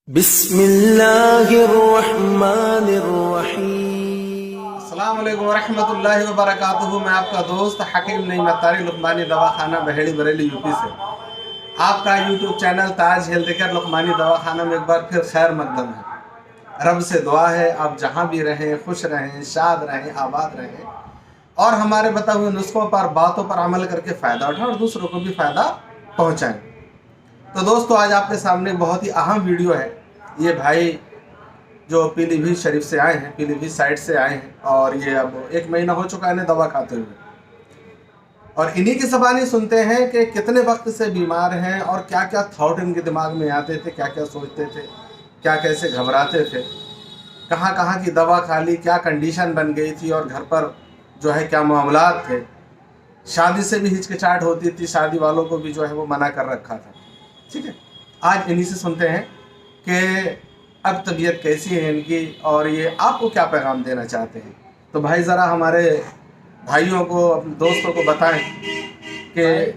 बिस्मिल्लाहिर्रहमानिर्रहीम। अस्सलाम वालेकुम रहमतुल्लाहि व बरकातुहू। मैं आपका दोस्त हकीम नईम अत्तारी लुकमानी दवाखाना बहेड़ी बरेली यूपी से आपका यूट्यूब चैनल ताज हेल्थ केयर लुकमानी दवाखाना में एक बार फिर खैर मकदम है। रब से दुआ है आप जहाँ भी रहें खुश रहें, शाद रहें, आबाद रहें और हमारे बताए हुए नुस्खों पर, बातों पर अमल करके फ़ायदा उठाएं और दूसरों को भी फ़ायदा पहुँचाएं। तो दोस्तों, आज आपके सामने बहुत ही अहम वीडियो है। ये भाई जो पीलीभीत शरीफ से आए हैं, पीलीभीत साइड से आए हैं और ये अब 1 महीना हो चुका है इन्हें दवा खाते हुए, और इन्हीं की ज़बानी सुनते हैं कि कितने वक्त से बीमार हैं और क्या क्या थॉट इनके दिमाग में आते थे, क्या क्या सोचते थे, क्या कैसे घबराते थे, कहाँ कहाँ की दवा खा ली, क्या कंडीशन बन गई थी और घर पर जो है क्या मामलात थे। शादी से भी हिचकिचाहट होती थी, शादी वालों को भी जो है वो मना कर रखा था। ठीक है, आज इन्हीं से सुनते हैं कि अब तबीयत कैसी है इनकी और ये आपको क्या पैगाम देना चाहते हैं। तो भाई ज़रा हमारे भाइयों को, अपने दोस्तों को बताएं कि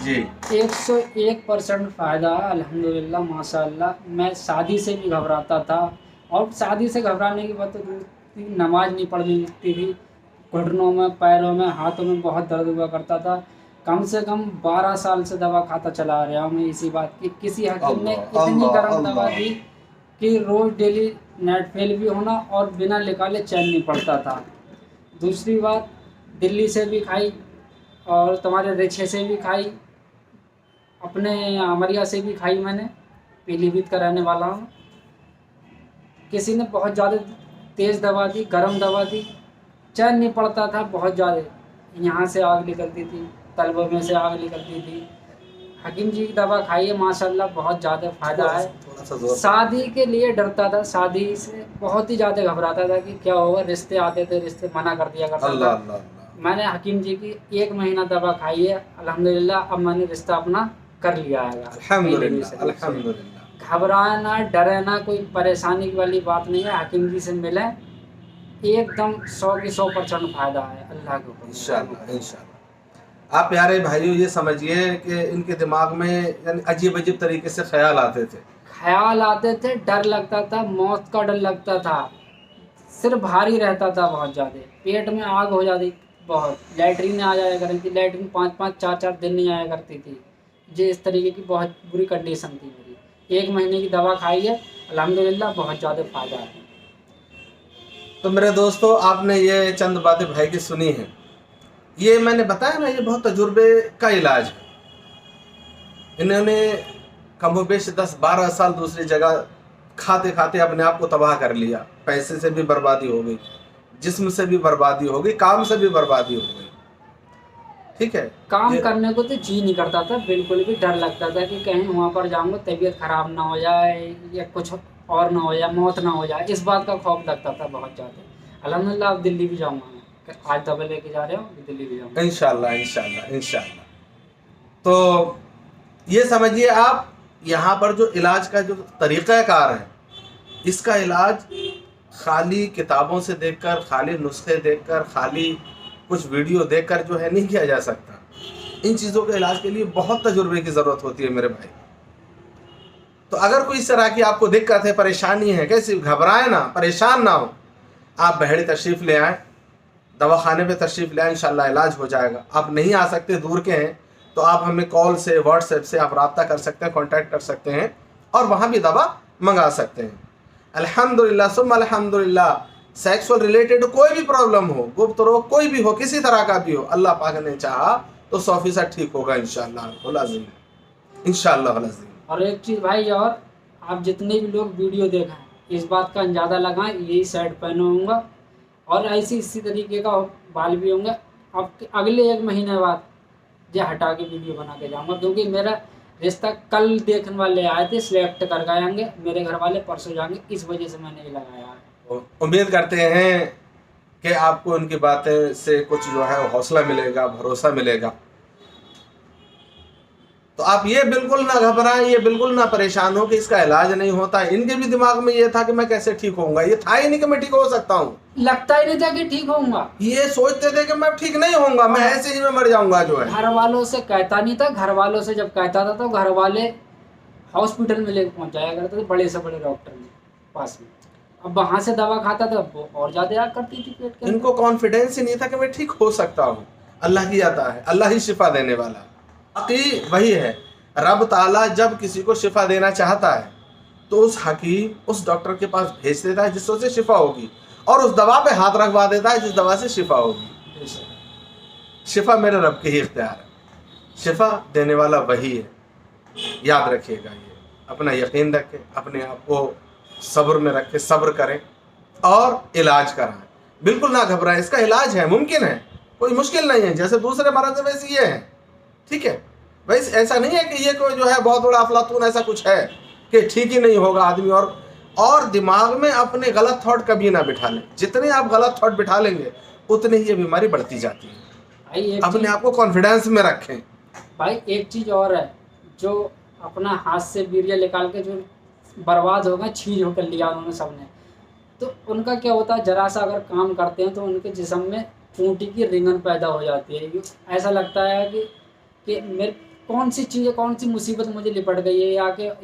जी 101% फ़ायदा है अल्हम्दुलिल्लाह माशाअल्लाह। मैं शादी से भी घबराता था और शादी से घबराने की बात तो दूर थी, नमाज नहीं पढ़नी लगती थी, घुटनों में, पैरों में, हाथों में बहुत दर्द हुआ करता था। कम से कम 12 साल से दवा खाता चला आ रहा हूँ मैं इसी बात की। किसी हकीम ने इतनी गर्म दवा दी कि रोज़ डेली नेट फेल भी होना और बिना निकाले चैन नहीं पड़ता था। दूसरी बात, दिल्ली से भी खाई और तुम्हारे रेछे से भी खाई, अपने अमरिया से भी खाई मैंने, पीलीभीत का रहने वाला हूँ। किसी ने बहुत ज़्यादा तेज़ दवा दी, गर्म दवा दी, चैन नहीं पड़ता था बहुत ज़्यादा, यहाँ से आग निकलती थी, तलबों में से आग निकलती थी। हकीम जी की दवा खाइए माशाल्लाह, बहुत ज़्यादा फ़ायदा है। शादी के लिए डरता था, शादी से बहुत ही ज़्यादा घबराता था कि क्या होगा, रिश्ते आते थे, रिश्ते मना कर दिया करता था। मैंने हकीम जी की 1 महीना दवा खाई है अल्हम्दुलिल्लाह, अब मैंने रिश्ता अपना कर लिया है। अल्हम्दुलिल्लाह। घबराना, डरना, कोई परेशानी वाली बात नहीं है। हकीम जी से मिलें, एकदम 100 की 100% फ़ायदा है अल्लाह के ऊपर। इंशाअल्लाह इंशाअल्लाह। आप प्यारे भाइयों ये समझिए कि इनके दिमाग में यानी अजीब अजीब तरीके से ख्याल आते थे, डर लगता था, मौत का डर लगता था, सिर भारी रहता था बहुत ज़्यादा, पेट में आग हो जाती बहुत, लैटरीन आ जाया करती थी, लैटरीन 5-5 4-4 दिन नहीं आया करती थी जी। इस तरीके की बहुत बुरी कंडीशन थी मेरी। 1 महीने की दवा खाई है अल्हम्दुलिल्लाह, बहुत ज़्यादा फ़ायदा है। तो मेरे दोस्तों, आपने ये चंद बातें भाई की सुनी हैं। ये मैंने बताया ना, ये बहुत तजुर्बे का इलाज है। इन्होंने कमोबेश 10-12 साल दूसरी जगह खाते खाते अपने आप को तबाह कर लिया। पैसे से भी बर्बादी हो गई, जिस्म से भी बर्बादी हो गई, काम से भी बर्बादी हो गई। ठीक है, काम करने को तो जी नहीं करता था, बिल्कुल भी डर लगता था कि कहीं वहाँ पर जाऊँगा तबीयत ख़राब ना हो जाए या कुछ और ना हो जाए, मौत ना हो जाए, इस बात का खौफ लगता था बहुत ज़्यादा। अल्हम्दुलिल्लाह अब दिल्ली भी जाऊँगा मैं, आज दवा लेके जा रहे हो, दिल्ली भी जाऊँगा इंशाल्लाह इंशाल्लाह इंशाल्लाह। तो ये समझिए आप, यहाँ पर जो इलाज का जो तरीक़ाकार है, इसका इलाज खाली किताबों से देखकर, खाली नुस्खे देखकर, खाली कुछ वीडियो देखकर जो है नहीं किया जा सकता। इन चीज़ों के इलाज के लिए बहुत तजुर्बे की ज़रूरत होती है मेरे भाई। तो अगर कोई इस तरह की आपको दिक्कत है, परेशानी है, कैसी, घबराए ना, परेशान ना हो, आप बहेड़ी तशरीफ़ ले आएँ, दवाखाने पे तशरीफ़ ले आएँ, इंशाल्लाह इलाज हो जाएगा। आप नहीं आ सकते, दूर के हैं, तो आप हमें कॉल से, व्हाट्सएप से आप रब्ता कर सकते हैं, कांटेक्ट कर सकते हैं और वहाँ भी दवा मंगा सकते हैं। अल्हम्दुलिल्लाह सुम्मा अल्हम्दुलिल्लाह। सेक्सुअल रिलेटेड कोई भी प्रॉब्लम हो, गुप्त रोग कोई भी हो, किसी तरह का भी हो, अल्लाह पाक ने चाहा तो 100% ठीक होगा इंशाअल्लाह इंशाअल्लाह। और एक चीज़ भाई, और आप जितने भी लोग वीडियो देखें, इस बात का अंदाज़ा लगाएं, यही शर्ट पहना होऊंगा और इसी तरीके का बाल भी होंगे। अब अगले 1 महीने बाद ये हटा के वीडियो बना के जाऊँगा, क्योंकि मेरा रिश्ता कल देखने वाले आए थे, सिलेक्ट कर जाएंगे मेरे घर वाले, परसों जाएंगे, इस वजह से मैंने ये लगाया है। उम्मीद करते हैं कि आपको उनकी बातें से कुछ जो है हौसला मिलेगा, भरोसा मिलेगा। तो आप ये बिल्कुल ना घबराएं, ये बिल्कुल ना परेशान हो कि इसका इलाज नहीं होता। इनके भी दिमाग में ये था कि मैं कैसे ठीक होऊंगा, ये था ही नहीं कि मैं ठीक हो सकता हूँ, लगता ही नहीं था कि ठीक होऊंगा। ये सोचते थे कि मैं ठीक नहीं होऊंगा, मैं ऐसे ही में मर जाऊंगा जो है। घर वालों से कहता नहीं था, घर वालों से जब कहता था तो घर वाले हॉस्पिटल में लेकर पहुंच जाया करते थे बड़े से बड़े डॉक्टर में पास में। अब वहाँ से दवा खाता था वो और ज़्यादा आग करती थी पेट के अंदर। इनको कॉन्फिडेंस ही नहीं था कि मैं ठीक हो सकता हूँ। अल्लाह ही आता है, अल्लाह ही शिफा देने वाला। बाकी वही है, रब ताला जब किसी को शिफा देना चाहता है तो उस हकीम उस डॉक्टर के पास भेज देता है जिससे उसे शिफा होगी, और उस दवा पे हाथ रखवा देता है जिस दवा से शिफा होगी। शिफा मेरे रब के ही इख्तियार है, शिफा देने वाला वही है। याद रखिएगा, ये अपना यकीन रखें, अपने आप को सब्र में रखें, सब्र करें और इलाज कराएं। बिल्कुल ना घबराएं, इसका इलाज है, मुमकिन है, कोई मुश्किल नहीं है। जैसे दूसरे मरज़ है वैसे ये है, ठीक है। वैसे ऐसा नहीं है कि ये कोई जो है बहुत बड़ा अफलातून ऐसा कुछ है कि ठीक ही नहीं होगा आदमी। और दिमाग में अपने गलत थॉट कभी ना बिठा लें। जितने आप गलत थॉट बिठा लेंगे उतनी ही ये बीमारी बढ़ती जाती है। भाई अपने आप को कॉन्फिडेंस में रखें। भाई एक चीज़ और है, जो अपना हाथ से वीर्य निकाल के जो बर्बाद हो गए, छीज होकर लिया उन्होंने सबने, तो उनका क्या होता है, जरा सा अगर काम करते हैं तो उनके जिस्म में खूंटी की रिंगन पैदा हो जाती है। ऐसा लगता है कि मेरे कौन सी चीज़, कौन सी मुसीबत मुझे लिपट गई है,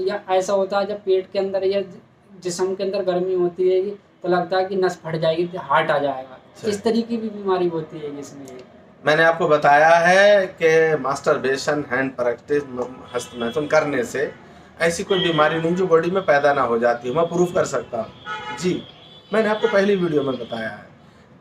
या ऐसा होता है जब पेट के अंदर या जिस्म के अंदर गर्मी होती है तो लगता है कि नस फट जाएगी, हार्ट आ जाएगा। इस तरीके की भी बीमारी होती है इसमें। मैंने आपको बताया है कि मास्टरबेशन, हैंड प्रैक्टिस, हस्तमैथुन करने से ऐसी कोई बीमारी नहीं जो बॉडी में पैदा ना हो जाती, मैं प्रूफ कर सकता हूँ जी। मैंने आपको पहली वीडियो में बताया है।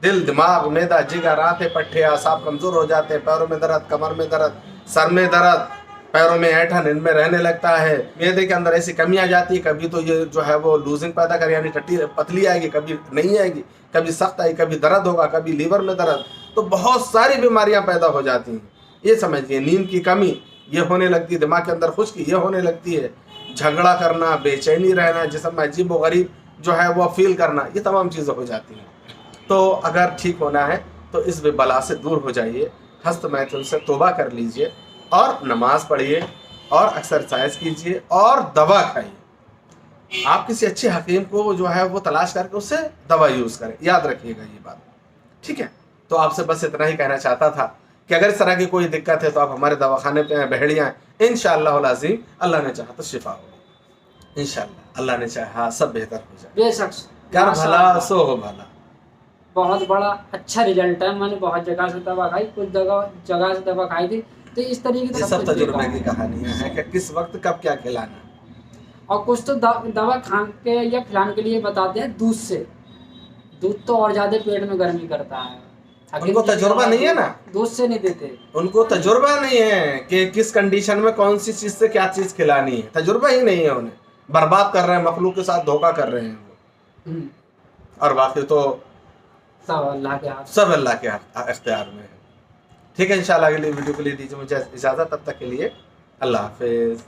दिल, दिमाग, मैदा, जिगर, आंतें, पट्टे, आसाब कमज़ोर हो जाते हैं, पैरों में दर्द, कमर में दर्द, सर में दर्द, पैरों में ऐंठन इनमें रहने लगता है, मैदे के अंदर ऐसी कमी आ जाती है, कभी तो ये जो है वो लूजिंग पैदा करे, यानी टट्टी पतली आएगी, कभी नहीं आएगी, कभी सख्त आएगी, कभी दर्द होगा, कभी लीवर में दर्द, तो बहुत सारी बीमारियां पैदा हो जाती हैं। ये समझिए, नींद की कमी ये होने लगती है, दिमाग के अंदर खुश्की ये होने लगती है, झगड़ा करना, बेचैनी रहना, जिस्म में अजीब व गरीब जो है वो फील करना, ये तमाम चीज़ें हो जाती हैं। तो अगर ठीक होना है तो इस बला से दूर हो जाइए, हस्तमैथुन से तौबा कर लीजिए और नमाज पढ़िए और एक्सरसाइज कीजिए और दवा खाइए। आप किसी अच्छे हकीम को जो है वो तलाश करके उससे दवा यूज़ करें, याद रखिएगा ये बात, ठीक है। तो आपसे बस इतना ही कहना चाहता था कि अगर इस तरह की कोई दिक्कत है तो आप हमारे दवाखाने पे बहड़ियाँ, इंशाअल्लाह अज़ीम, अल्लाह ने चाहा तो शिफा होगी इंशाअल्लाह, अल्लाह ने चाहा सब बेहतर हो जाए। बेशक, कर भला सो हो भला। बहुत बड़ा अच्छा रिजल्ट है। मैंने बहुत जगह से दवा खाई, कुछ जगह से दवा खाई थी, तो इस तरीके से सब तजुर्बे की कहानियाँ हैं कि किस वक्त कब क्या खिलाना। और कुछ तो दवा खान के या खिलाने के लिए बताते हैं दूध से। दूध तो और ज़्यादा पेट में गर्मी करता है। उनको तजुर्बा नहीं है ना, दूध से नहीं देते, उनको तजुर्बा नहीं है कि किस कंडीशन में कौन सी चीज़ से क्या चीज़ खिलानी है, तजुर्बा ही नहीं है उन्हें। बर्बाद कर रहे हैं, मखलूक के साथ धोखा कर रहे हैं वो। और बाकी तो सब अल्लाह के हाथ, सब अल्लाह के इख्तियार में है। ठीक है, इंशाल्लाह अगली वीडियो के लिए दीजिए मुझे इजाज़त, तब तक के लिए अल्लाह हाफिज़।